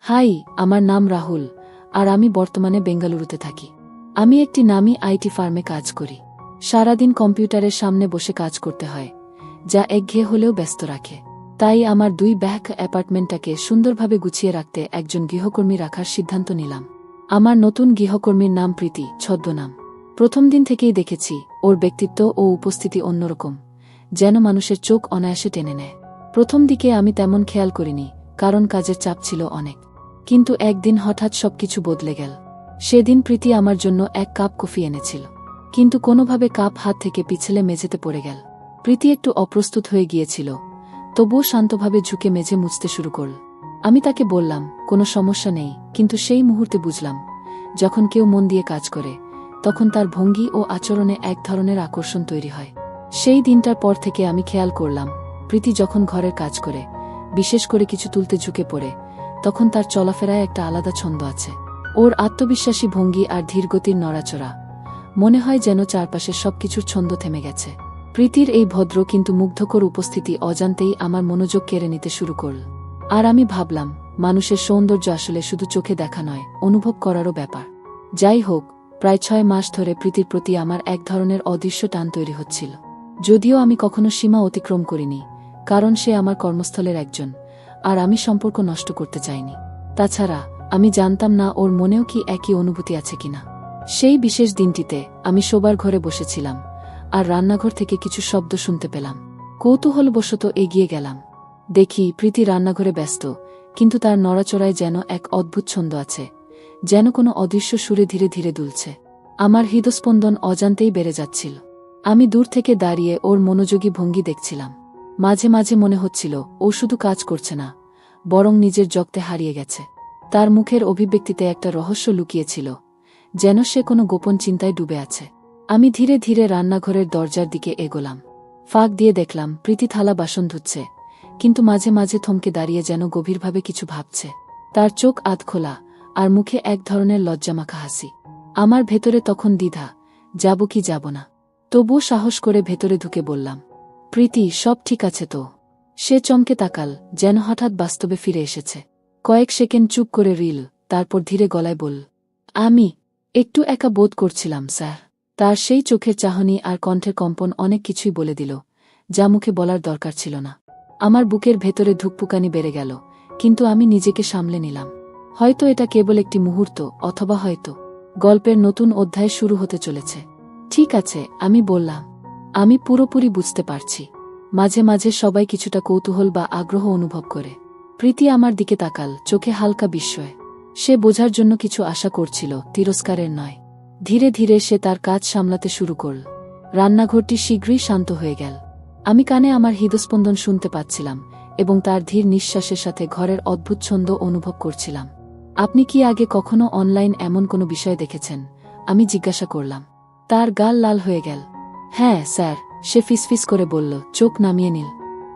High, আমার নাম রাহুল, আর আমি বর্তমানে বেঙ্গালুরুতে থাকি। আমি একটি নামী আইটি ফার্মে কাজ করি। সারাদিন কম্পিউটারের সামনে বসে কাজ করতে হয়, যা একঘেয়ে হলেও ব্যস্ত রাখে। তাই আমার 2 ব্যাক অ্যাপার্টমেন্টটাকে সুন্দরভাবে গুছিয়ে রাখতে একজন গৃহকর্মী রাখার সিদ্ধান্ত নিলাম। আমার নতুন গৃহকর্মীর নাম প্রীতি, ছদ্মনাম। প্রথম দিন থেকেই দেখেছি ওর ব্যক্তিত্ব ও উপস্থিতি অন্যরকম, যেন মানুষের চোখ অনায়াসে টেনে নেয়। প্রথম দিকে আমি তেমন খেয়াল করিনি, কারণ কাজের চাপ ছিল অনেক। কিন্তু একদিন হঠাৎ সবকিছু বদলে গেল। সেদিন প্রীতি আমার জন্য 1 কাপ কফি এনেছিল, কিন্তু কোনোভাবে কাপ হাত থেকে পিছলে মেঝেতে পড়ে গেল। প্রীতি একটু অপ্রস্তুত হয়ে গিয়েছিল, তবুও শান্তভাবে ঝুঁকে মেঝে মুছতে শুরু করল। আমি তাকে বললাম, কোনো সমস্যা নেই, কিন্তু সেই মুহূর্তে বুঝলাম, যখন কেউ মন দিয়ে কাজ করে, তখন তার ভঙ্গি ও আচরণে এক ধরনের আকর্ষণ তৈরি হয়। সেই দিনটার পর থেকে আমি খেয়াল করলাম, প্রীতি যখন ঘরের কাজ করে, বিশেষ করে কিছু তুলতে ঝুঁকে পড়ে, তখন তার চলাফেরায় একটা আলাদা ছন্দ আছে। ওর আত্মবিশ্বাসী ভঙ্গি আর ধীরগতির নড়াচড়া, মনে হয় যেন চারপাশের সবকিছুর ছন্দ থেমে গেছে। প্রীতির এই ভদ্র কিন্তু মুগ্ধকর উপস্থিতি অজান্তেই আমার মনোযোগ কেড়ে নিতে শুরু করল। আর আমি ভাবলাম, মানুষের সৌন্দর্য আসলে শুধু চোখে দেখা নয়, অনুভব করারও ব্যাপার। যাই হোক, প্রায় 6 মাস ধরে প্রীতির প্রতি আমার এক ধরনের অদৃশ্য টান তৈরি হচ্ছিল। যদিও আমি কখনো সীমা অতিক্রম করিনি, কারণ সে আমার কর্মস্থলের একজন, আর আমি সম্পর্ক নষ্ট করতে চাইনি। তাছাড়া আমি জানতাম না ওর মনেও কি একই অনুভূতি আছে কিনা। সেই বিশেষ দিনটিতে আমি শোবার ঘরে বসেছিলাম, আর রান্নাঘর থেকে কিছু শব্দ শুনতে পেলাম। কৌতূহলবশত এগিয়ে গেলাম। দেখি প্রীতি রান্নাঘরে ব্যস্ত, কিন্তু তার নড়াচড়ায় যেন এক অদ্ভুত ছন্দ আছে, যেন কোনো অদৃশ্য সুরে ধীরে ধীরে দুলছে। আমার হৃদস্পন্দন অজান্তেই বেড়ে যাচ্ছিল। আমি দূর থেকে দাঁড়িয়ে ওর মনোযোগী ভঙ্গি দেখছিলাম। মাঝে মাঝে মনে হচ্ছিল ও শুধু কাজ করছে না, বরং নিজের জগতে হারিয়ে গেছে। তার মুখের অভিব্যক্তিতে একটা রহস্য লুকিয়েছিল, যেন সে কোনো গোপন চিন্তায় ডুবে আছে। আমি ধীরে ধীরে রান্নাঘরের দরজার দিকে এগোলাম। ফাঁক দিয়ে দেখলাম প্রীতি থালা বাসন ধুচ্ছে, কিন্তু মাঝে মাঝে থমকে দাঁড়িয়ে যেন গভীরভাবে কিছু ভাবছে। তার চোখ আধ খোলা, আর মুখে এক ধরনের লজ্জামাখা হাসি। আমার ভেতরে তখন দ্বিধা, যাব কি যাব না। তবুও সাহস করে ভেতরে ঢুকে বললাম, প্রীতি, সব ঠিক আছে তো? সে চমকে তাকাল, যেন হঠাৎ বাস্তবে ফিরে এসেছে। কয়েক সেকেন্ড চুপ করে রিল, তারপর ধীরে গলায় বলল, আমি একটু একা বোধ করছিলাম স্যার। তার সেই চোখের চাহনি আর কণ্ঠের কম্পন অনেক কিছুই বলে দিল, যা মুখে বলার দরকার ছিল না। আমার বুকের ভেতরে ধুকপুকানি বেড়ে গেল, কিন্তু আমি নিজেকে সামলে নিলাম। হয়তো এটা কেবল একটি মুহূর্ত, অথবা হয়তো গল্পের নতুন অধ্যায় শুরু হতে চলেছে। ঠিক আছে, আমি বললাম, আমি পুরোপুরি বুঝতে পারছি। মাঝে মাঝে সবাই কিছুটা কৌতূহল বা আগ্রহ অনুভব করে। প্রীতি আমার দিকে তাকাল, চোখে হালকা বিস্ময়। সে বোঝার জন্য কিছু আশা করছিল, তিরস্কারের নয়। ধীরে ধীরে সে তার কাজ সামলাতে শুরু করল। রান্নাঘরটি শীঘ্রই শান্ত হয়ে গেল। আমি কানে আমার হৃদস্পন্দন শুনতে পাচ্ছিলাম, এবং তার ধীর নিঃশ্বাসের সাথে ঘরের অদ্ভুত ছন্দ অনুভব করছিলাম। আপনি কি আগে কখনো অনলাইন এমন কোনো বিষয় দেখেছেন? আমি জিজ্ঞাসা করলাম। তার গাল লাল হয়ে গেল। হ্যাঁ স্যার, সে ফিসফিস করে বলল, চোখ নামিয়ে নিল।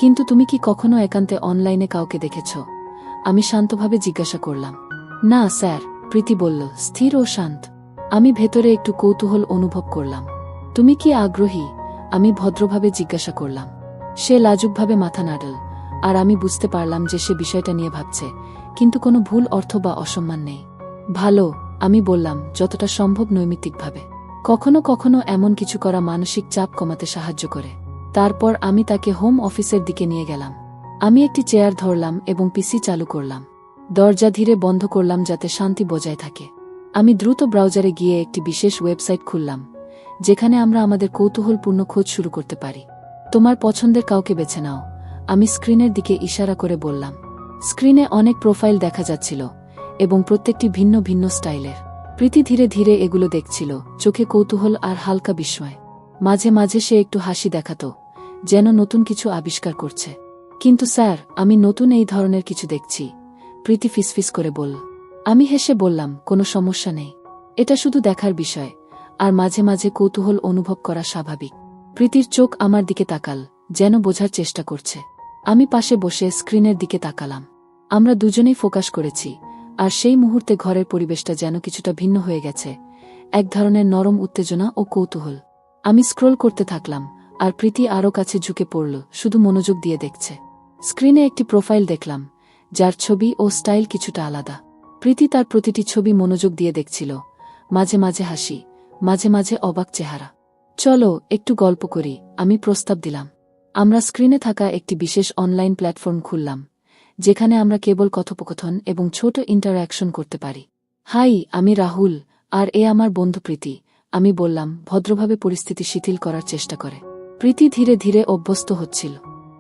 কিন্তু তুমি কি কখনো একান্তে অনলাইনে কাউকে দেখেছ? আমি শান্তভাবে জিজ্ঞাসা করলাম। না স্যার, প্রীতি বলল, স্থির ও শান্ত। আমি ভেতরে একটু কৌতূহল অনুভব করলাম। তুমি কি আগ্রহী? আমি ভদ্রভাবে জিজ্ঞাসা করলাম। সে লাজুকভাবে মাথা নাড়ল, আর আমি বুঝতে পারলাম যে সে বিষয়টা নিয়ে ভাবছে, কিন্তু কোনো ভুল অর্থ বা অসম্মান নেই। ভালো, আমি বললাম, যতটা সম্ভব নৈমিত্তিকভাবে। কখনো কখনো এমন কিছু করা মানসিক চাপ কমাতে সাহায্য করে। তারপর আমি তাকে হোম অফিসের দিকে নিয়ে গেলাম। আমি একটি চেয়ার ধরলাম এবং পিসি চালু করলাম। দরজা ধীরে বন্ধ করলাম যাতে শান্তি বজায় থাকে। আমি দ্রুত ব্রাউজারে গিয়ে একটি বিশেষ ওয়েবসাইট খুললাম, যেখানে আমরা আমাদের কৌতূহলপূর্ণ খোঁজ শুরু করতে পারি। তোমার পছন্দের কাউকে বেছে নাও, আমি স্ক্রিনের দিকে ইশারা করে বললাম। স্ক্রিনে অনেক প্রোফাইল দেখা যাচ্ছিল, এবং প্রত্যেকটি ভিন্ন ভিন্ন স্টাইলের। প্রীতি ধীরে ধীরে এগুলো দেখছিল, চোখে কৌতূহল আর হালকা বিস্ময়। মাঝে মাঝে সে একটু হাসি দেখাত, যেন নতুন কিছু আবিষ্কার করছে। কিন্তু স্যার, আমি নতুন এই ধরনের কিছু দেখছি, প্রীতি ফিসফিস করে বলল। আমি হেসে বললাম, কোনো সমস্যা নেই। এটা শুধু দেখার বিষয়, আর মাঝে মাঝে কৌতূহল অনুভব করা স্বাভাবিক। প্রীতির চোখ আমার দিকে তাকাল, যেন বোঝার চেষ্টা করছে। আমি পাশে বসে স্ক্রিনের দিকে তাকালাম। আমরা দুজনেই ফোকাস করেছি, আর সেই মুহূর্তে ঘরের পরিবেশটা যেন কিছুটা ভিন্ন হয়ে গেছে, এক ধরনের নরম উত্তেজনা ও কৌতূহল। আমি স্ক্রোল করতে থাকলাম, আর প্রীতি আরও কাছে ঝুঁকে পড়ল, শুধু মনোযোগ দিয়ে দেখছে। স্ক্রিনে একটি প্রোফাইল দেখলাম, যার ছবি ও স্টাইল কিছুটা আলাদা। প্রীতি তার প্রতিটি ছবি মনোযোগ দিয়ে দেখছিল, মাঝে মাঝে হাসি, মাঝে মাঝে অবাক চেহারা। চলো একটু গল্প করি, আমি প্রস্তাব দিলাম। আমরা স্ক্রিনে থাকা একটি বিশেষ অনলাইন প্ল্যাটফর্ম খুললাম, যেখানে আমরা কেবল কথোপকথন এবং ছোট ইন্টারঅ্যাকশন করতে পারি। হাই, আমি রাহুল, আর এ আমার বন্ধু প্রীতি, আমি বললাম, ভদ্রভাবে পরিস্থিতি শিথিল করার চেষ্টা করে। প্রীতি ধীরে ধীরে অভ্যস্ত হচ্ছিল।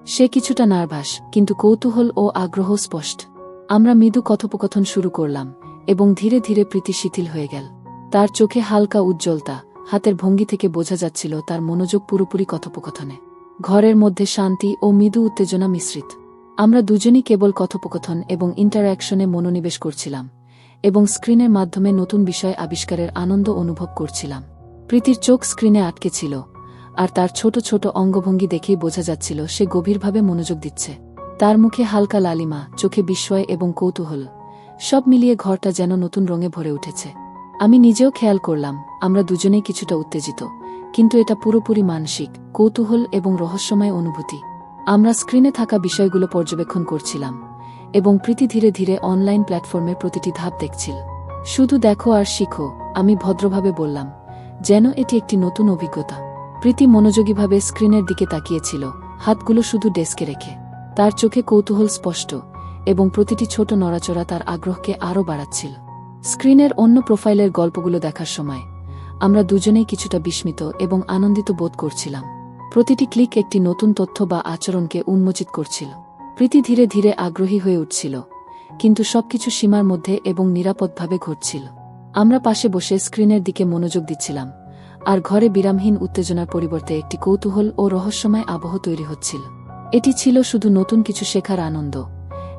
সে কিছুটা নার্ভাস, কিন্তু কৌতূহল ও আগ্রহ স্পষ্ট। আমরা মৃদু কথোপকথন শুরু করলাম, এবং ধীরে ধীরে প্রীতি শিথিল হয়ে গেল। তার চোখে হালকা উজ্জ্বলতা, হাতের ভঙ্গি থেকে বোঝা যাচ্ছিল তার মনোযোগ পুরোপুরি কথোপকথনে। ঘরের মধ্যে শান্তি ও মৃদু উত্তেজনা মিশ্রিত। আমরা দুজনই কেবল কথোপকথন এবং ইন্টারঅ্যাকশনে মনোনিবেশ করছিলাম, এবং স্ক্রিনের মাধ্যমে নতুন বিষয় আবিষ্কারের আনন্দ অনুভব করছিলাম। প্রীতির চোখ স্ক্রিনে আটকে ছিল, আর তার ছোট ছোট অঙ্গভঙ্গি দেখেই বোঝা যাচ্ছিল সে গভীরভাবে মনোযোগ দিচ্ছে। তার মুখে হালকা লালিমা, চোখে বিস্ময় এবং কৌতূহল, সব মিলিয়ে ঘরটা যেন নতুন রঙে ভরে উঠেছে। আমি নিজেও খেয়াল করলাম, আমরা দুজনেই কিছুটা উত্তেজিত, কিন্তু এটা পুরোপুরি মানসিক, কৌতূহল এবং রহস্যময় অনুভূতি। আমরা স্ক্রিনে থাকা বিষয়গুলো পর্যবেক্ষণ করছিলাম, এবং প্রীতি ধীরে ধীরে অনলাইন প্ল্যাটফর্মের প্রতিটি ধাপ দেখছিল। শুধু দেখো আর শিখো, আমি ভদ্রভাবে বললাম, যেন এটি একটি নতুন অভিজ্ঞতা। প্রীতি মনোযোগীভাবে স্ক্রিনের দিকে তাকিয়েছিল, হাতগুলো শুধু ডেস্কে রেখে। তার চোখে কৌতূহল স্পষ্ট, এবং প্রতিটি ছোট নড়াচড়া তার আগ্রহকে আরও বাড়াচ্ছিল। স্ক্রিনের অন্য প্রোফাইলের গল্পগুলো দেখার সময় আমরা দুজনেই কিছুটা বিস্মিত এবং আনন্দিত বোধ করছিলাম। প্রতিটি ক্লিক একটি নতুন তথ্য বা আচরণকে উন্মোচিত করছিল। প্রীতি ধীরে ধীরে আগ্রহী হয়ে উঠছিল, কিন্তু সবকিছু সীমার মধ্যে এবং নিরাপদভাবে ঘটছিল। আমরা পাশে বসে স্ক্রিনের দিকে মনোযোগ দিচ্ছিলাম, আর ঘরে বিরামহীন উত্তেজনার পরিবর্তে একটি কৌতূহল ও রহস্যময় আবহ তৈরি হচ্ছিল। এটি ছিল শুধু নতুন কিছু শেখার আনন্দ,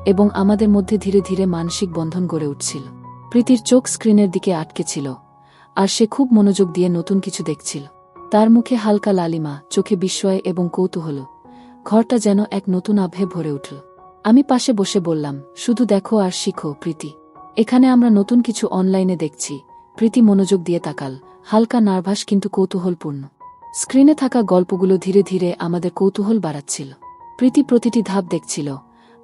এবং আমাদের মধ্যে ধীরে ধীরে মানসিক বন্ধন গড়ে উঠছিল। প্রীতির চোখ স্ক্রিনের দিকে আটকে ছিল, আর সে খুব মনোযোগ দিয়ে নতুন কিছু দেখছিল। তার মুখে হালকা লালিমা, চোখে বিস্ময় এবং কৌতূহল, ঘরটা যেন এক নতুন আভে ভরে উঠল। আমি পাশে বসে বললাম, শুধু দেখো আর শিখো প্রীতি, এখানে আমরা নতুন কিছু অনলাইনে দেখছি। প্রীতি মনোযোগ দিয়ে তাকাল, হালকা নার্ভাস কিন্তু কৌতূহলপূর্ণ। স্ক্রিনে থাকা গল্পগুলো ধীরে ধীরে আমাদের কৌতূহল বাড়াচ্ছিল। প্রীতি প্রতিটি ধাপ দেখছিল,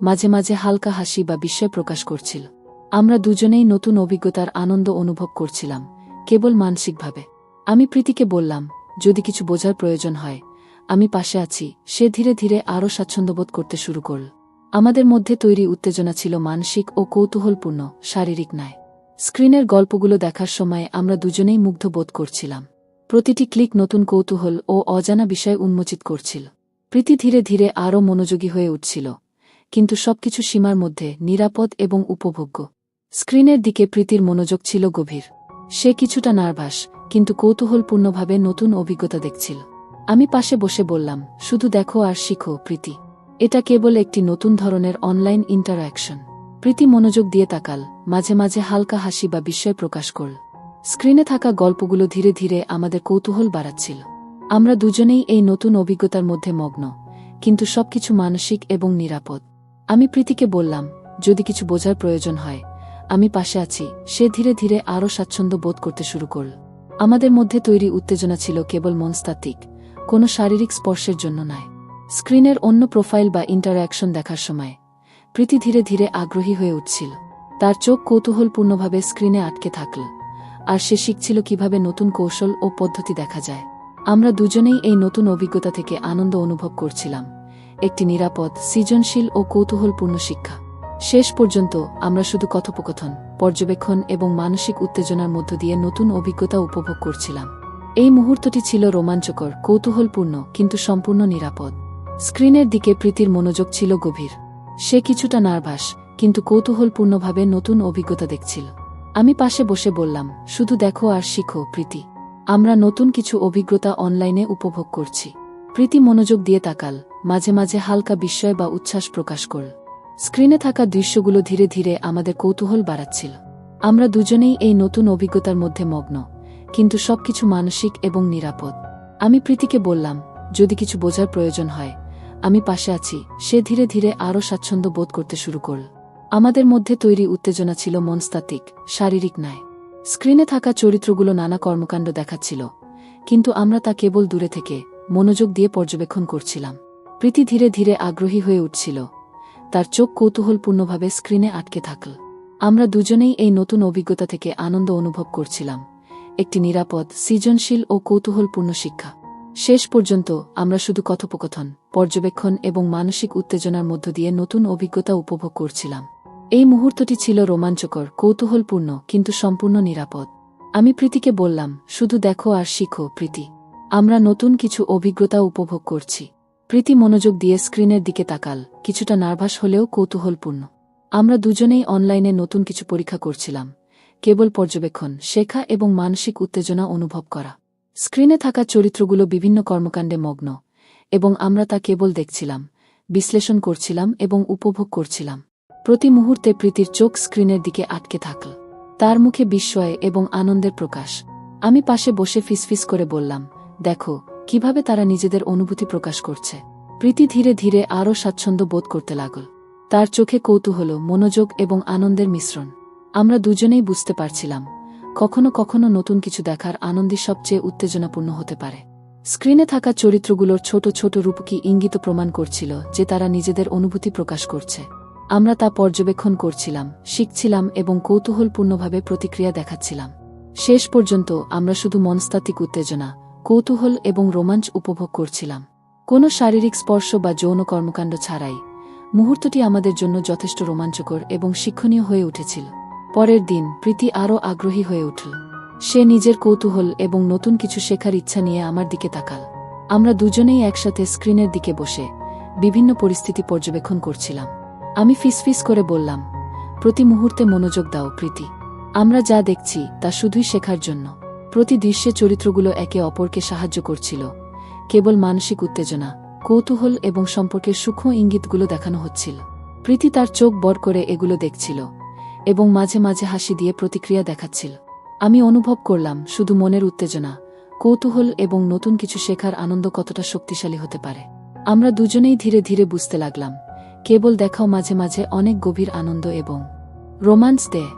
মাঝে মাঝে হালকা হাসি বা বিস্ময় প্রকাশ করছিল। আমরা দুজনেই নতুন অভিজ্ঞতার আনন্দ অনুভব করছিলাম, কেবল মানসিকভাবে। আমি প্রীতিকে বললাম, যদি কিছু বোঝার প্রয়োজন হয়, আমি পাশে আছি। সে ধীরে ধীরে আরও স্বাচ্ছন্দ্যবোধ করতে শুরু করল। আমাদের মধ্যে তৈরি উত্তেজনা ছিল মানসিক ও কৌতূহলপূর্ণ, শারীরিক নয়। স্ক্রিনের গল্পগুলো দেখার সময় আমরা দুজনেই মুগ্ধ বোধ করছিলাম। প্রতিটি ক্লিক নতুন কৌতূহল ও অজানা বিষয় উন্মোচিত করছিল। প্রীতি ধীরে ধীরে আরও মনোযোগী হয়ে উঠছিল, কিন্তু সবকিছু সীমার মধ্যে, নিরাপদ এবং উপভোগ্য। স্ক্রিনের দিকে প্রীতির মনোযোগ ছিল গভীর। সে কিছুটা নার্ভাস, কিন্তু কৌতূহলপূর্ণভাবে নতুন অভিজ্ঞতা দেখছিল। আমি পাশে বসে বললাম, শুধু দেখো আর শিখো প্রীতি, এটা কেবল একটি নতুন ধরনের অনলাইন ইন্টারঅ্যাকশন। প্রীতি মনোযোগ দিয়ে তাকাল, মাঝে মাঝে হালকা হাসি বা বিস্ময় প্রকাশ করল। স্ক্রিনে থাকা গল্পগুলো ধীরে ধীরে আমাদের কৌতূহল বাড়াচ্ছিল। আমরা দুজনেই এই নতুন অভিজ্ঞতার মধ্যে মগ্ন, কিন্তু সবকিছু মানসিক এবং নিরাপদ। আমি প্রীতিকে বললাম, যদি কিছু বোঝার প্রয়োজন হয়, আমি পাশে আছি। সে ধীরে ধীরে আরও স্বাচ্ছন্দ্য বোধ করতে শুরু করল। আমাদের মধ্যে তৈরি উত্তেজনা ছিল কেবল মনস্তাত্ত্বিক, কোনো শারীরিক স্পর্শের জন্য নয়। স্ক্রিনের অন্য প্রোফাইল বা ইন্টারঅ্যাকশন দেখার সময় প্রীতি ধীরে ধীরে আগ্রহী হয়ে উঠছিল। তার চোখ কৌতূহলপূর্ণভাবে স্ক্রিনে আটকে থাকল, আর সে শিখছিল কিভাবে নতুন কৌশল ও পদ্ধতি দেখা যায়। আমরা দুজনেই এই নতুন অভিজ্ঞতা থেকে আনন্দ অনুভব করছিলাম, একটি নিরাপদ, সৃজনশীল ও কৌতূহলপূর্ণ শিক্ষা। শেষ পর্যন্ত আমরা শুধু কথোপকথন, পর্যবেক্ষণ এবং মানসিক উত্তেজনার মধ্য দিয়ে নতুন অভিজ্ঞতা উপভোগ করছিলাম। এই মুহূর্তটি ছিল রোমাঞ্চকর, কৌতূহলপূর্ণ, কিন্তু সম্পূর্ণ নিরাপদ। স্ক্রিনের দিকে প্রীতির মনোযোগ ছিল গভীর। সে কিছুটা নার্ভাস, কিন্তু কৌতূহলপূর্ণভাবে নতুন অভিজ্ঞতা দেখছিল। আমি পাশে বসে বললাম, শুধু দেখো আর শিখো প্রীতি, আমরা নতুন কিছু অভিজ্ঞতা অনলাইনে উপভোগ করছি। প্রীতি মনোযোগ দিয়ে তাকাল, মাঝে মাঝে হালকা বিস্ময় বা উচ্ছ্বাস প্রকাশ করল। স্ক্রিনে থাকা দৃশ্যগুলো ধীরে ধীরে আমাদের কৌতূহল বাড়াচ্ছিল। আমরা দুজনেই এই নতুন অভিজ্ঞতার মধ্যে মগ্ন, কিন্তু সবকিছু মানসিক এবং নিরাপদ। আমি প্রীতিকে বললাম, যদি কিছু বোঝার প্রয়োজন হয়, আমি পাশে আছি। সে ধীরে ধীরে আরও স্বাচ্ছন্দ্য বোধ করতে শুরু করল। আমাদের মধ্যে তৈরি উত্তেজনা ছিল মনস্তাত্ত্বিক, শারীরিক নয়। স্ক্রিনে থাকা চরিত্রগুলো নানা কর্মকাণ্ড দেখাচ্ছিল, কিন্তু আমরা তা কেবল দূরে থেকে মনোযোগ দিয়ে পর্যবেক্ষণ করছিলাম। প্রীতি ধীরে ধীরে আগ্রহী হয়ে উঠছিল, তার চোখ কৌতূহলপূর্ণভাবে স্ক্রিনে আটকে থাকল। আমরা দুজনেই এই নতুন অভিজ্ঞতা থেকে আনন্দ অনুভব করছিলাম, একটি নিরাপদ, সৃজনশীল ও কৌতূহলপূর্ণ শিক্ষা। শেষ পর্যন্ত আমরা শুধু কথোপকথন, পর্যবেক্ষণ এবং মানসিক উত্তেজনার মধ্য দিয়ে নতুন অভিজ্ঞতা উপভোগ করছিলাম। এই মুহূর্তটি ছিল রোমাঞ্চকর, কৌতূহলপূর্ণ, কিন্তু সম্পূর্ণ নিরাপদ। আমি প্রীতিকে বললাম, শুধু দেখো আর শিখো প্রীতি, আমরা নতুন কিছু অভিজ্ঞতা উপভোগ করছি। প্রীতি মনোযোগ দিয়ে স্ক্রিনের দিকে তাকাল, কিছুটা নার্ভাস হলেও কৌতূহলপূর্ণ। আমরা দুজনেই অনলাইনে নতুন কিছু পরীক্ষা করছিলাম, কেবল পর্যবেক্ষণ, শেখা এবং মানসিক উত্তেজনা অনুভব করা। স্ক্রিনে থাকা চরিত্রগুলো বিভিন্ন কর্মকাণ্ডে মগ্ন, এবং আমরা তা কেবল দেখছিলাম, বিশ্লেষণ করছিলাম এবং উপভোগ করছিলাম। প্রতি মুহূর্তে প্রীতির চোখ স্ক্রিনের দিকে আটকে থাকল, তার মুখে বিস্ময় এবং আনন্দের প্রকাশ। আমি পাশে বসে ফিসফিস করে বললাম, দেখো কিভাবে তারা নিজেদের অনুভূতি প্রকাশ করছে। প্রীতি ধীরে ধীরে আরও স্বাচ্ছন্দ্য বোধ করতে লাগল, তার চোখে কৌতূহল, মনোযোগ এবং আনন্দের মিশ্রণ। আমরা দুজনেই বুঝতে পারছিলাম, কখনো কখনো নতুন কিছু দেখার আনন্দই সবচেয়ে উত্তেজনাপূর্ণ হতে পারে। স্ক্রিনে থাকা চরিত্রগুলোর ছোট ছোট রূপকী ইঙ্গিত প্রমাণ করছিল যে তারা নিজেদের অনুভূতি প্রকাশ করছে। আমরা তা পর্যবেক্ষণ করছিলাম, শিখছিলাম এবং কৌতূহলপূর্ণভাবে প্রতিক্রিয়া দেখাচ্ছিলাম। শেষ পর্যন্ত আমরা শুধু মনস্তাত্ত্বিক উত্তেজনা, কৌতূহল এবং রোমাঞ্চ উপভোগ করছিলাম, কোনো শারীরিক স্পর্শ বা যৌন কর্মকাণ্ড ছাড়াই। মুহূর্তটি আমাদের জন্য যথেষ্ট রোমাঞ্চকর এবং শিক্ষণীয় হয়ে উঠেছিল। পরের দিন প্রীতি আরও আগ্রহী হয়ে উঠল। সে নিজের কৌতূহল এবং নতুন কিছু শেখার ইচ্ছা নিয়ে আমার দিকে তাকাল। আমরা দুজনেই একসাথে স্ক্রিনের দিকে বসে বিভিন্ন পরিস্থিতি পর্যবেক্ষণ করছিলাম। আমি ফিসফিস করে বললাম, প্রতি মুহূর্তে মনোযোগ দাও প্রীতি, আমরা যা দেখছি তা শুধুই শেখার জন্য। প্রতি দৃশ্যে চরিত্রগুলো একে অপরকে সাহায্য করছিল, কেবল মানসিক উত্তেজনা, কৌতূহল এবং সম্পর্কের সূক্ষ্ম ইঙ্গিতগুলো দেখানো হচ্ছিল। প্রীতি তার চোখ বড় করে এগুলো দেখছিল এবং মাঝে মাঝে হাসি দিয়ে প্রতিক্রিয়া দেখাচ্ছিল। আমি অনুভব করলাম শুধু মনের উত্তেজনা, কৌতূহল এবং নতুন কিছু শেখার আনন্দ কতটা শক্তিশালী হতে পারে। আমরা দুজনেই ধীরে ধীরে বুঝতে লাগলাম, কেবল দেখাও মাঝে মাঝে অনেক গভীর আনন্দ এবং রোমান্স দেয়।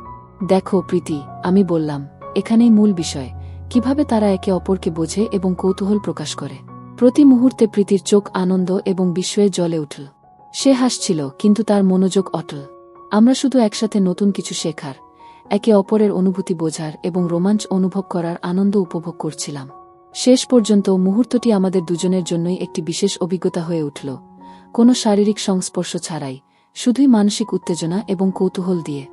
দেখো প্রীতি, আমি বললাম, এখানেই মূল বিষয়, কিভাবে তারা একে অপরকে বোঝে এবং কৌতূহল প্রকাশ করে। প্রতি মুহূর্তে প্রীতির চোখ আনন্দ এবং বিস্ময়ে জ্বলে উঠল। সে হাসছিল, কিন্তু তার মনোযোগ অটল। আমরা শুধু একসাথে নতুন কিছু শেখার, একে অপরের অনুভূতি বোঝার এবং রোমাঞ্চ অনুভব করার আনন্দ উপভোগ করছিলাম। শেষ পর্যন্ত মুহূর্তটি আমাদের দুজনের জন্যই একটি বিশেষ অভিজ্ঞতা হয়ে উঠল, কোনো শারীরিক সংস্পর্শ ছাড়াই, শুধুই মানসিক উত্তেজনা এবং কৌতূহল দিয়ে।